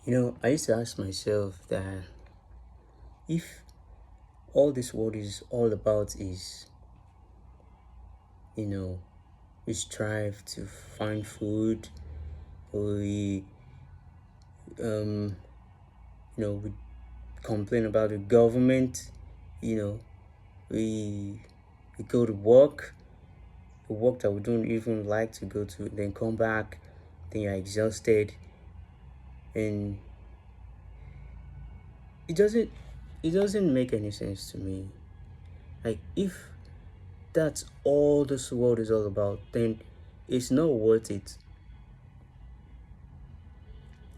I used to ask myself that if all this world is all about is, you know, we strive to find food, we, um, we complain about the government, you know, we, we go to work, a work that we don't even like to go to, then come back, then you're exhausted, and it doesn't, it doesn't make any sense to me. Like if that's all this world is all about, then it's not worth it.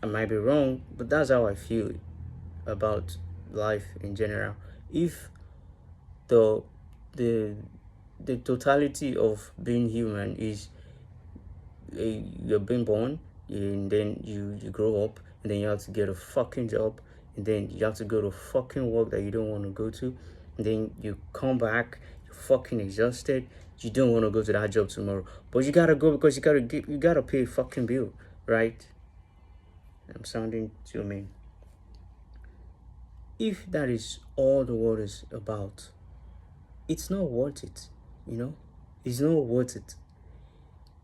I might be wrong, but that's how I feel about life in general. If the the the totality of being human is you're being born and then you grow up and then you have to get a fucking job and then you have to go to fucking work that you don't want to go to and then you come back, you're fucking exhausted, you don't want to go to that job tomorrow, but you gotta go because you gotta pay a fucking bill, right? I'm sounding too mean. If that is all the world is about, it's not worth it, you know? It's not worth it.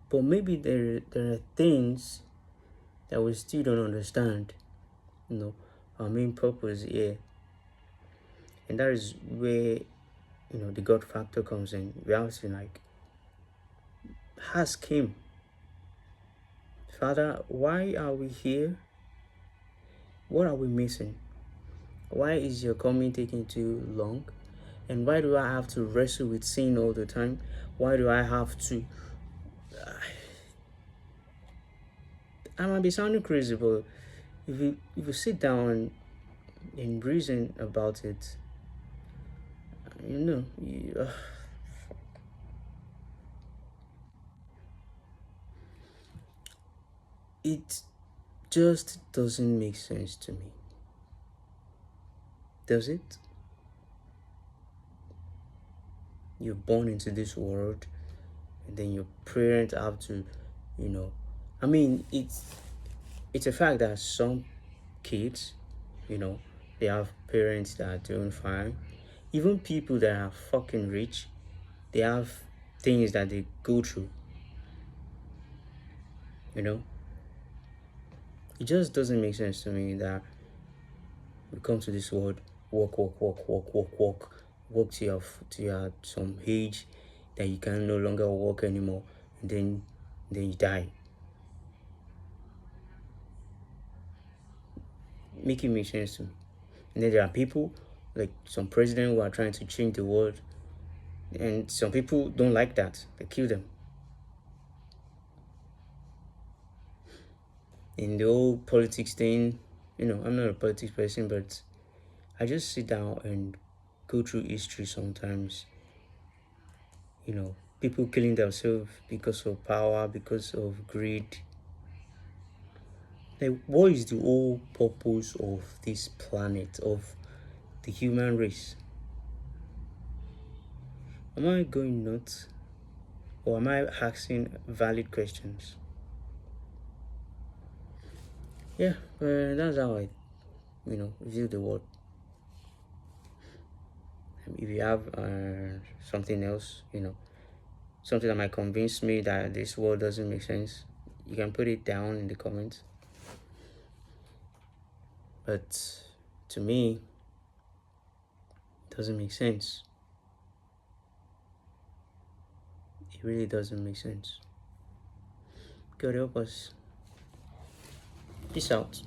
But maybe there are things that we still don't understand, you know, our main purpose here. And that is where, the God factor comes in. We have to ask him, Father, why are we here? What are we missing? Why is your coming taking too long? And why do I have to wrestle with sin all the time? Why do I have to? I might be sounding crazy, but if you sit down and reason about it, you know, it just doesn't make sense to me. Does it? You're born into this world, and then your parents have to, you know, I mean, it's a fact that some kids, you know, they have parents that are doing fine. Even people that are fucking rich, they have things that they go through, you know. It just doesn't make sense to me that we come to this world, work to your some age that you can no longer walk anymore, and then you die. Make it make sense to me. And then there are people like some president who are trying to change the world, and some people don't like that. They kill them. In the whole politics thing, I'm not a politics person, but I just sit down and go through history sometimes. People killing themselves because of power, because of greed. Like, what is the whole purpose of this planet, of the human race? Am I going nuts? Or am I asking valid questions? Yeah, that's how I, view the world. If you have something else, something that might convince me that this world doesn't make sense, you can put it down in the comments. But to me, it doesn't make sense. It really doesn't make sense. God help us. Peace out.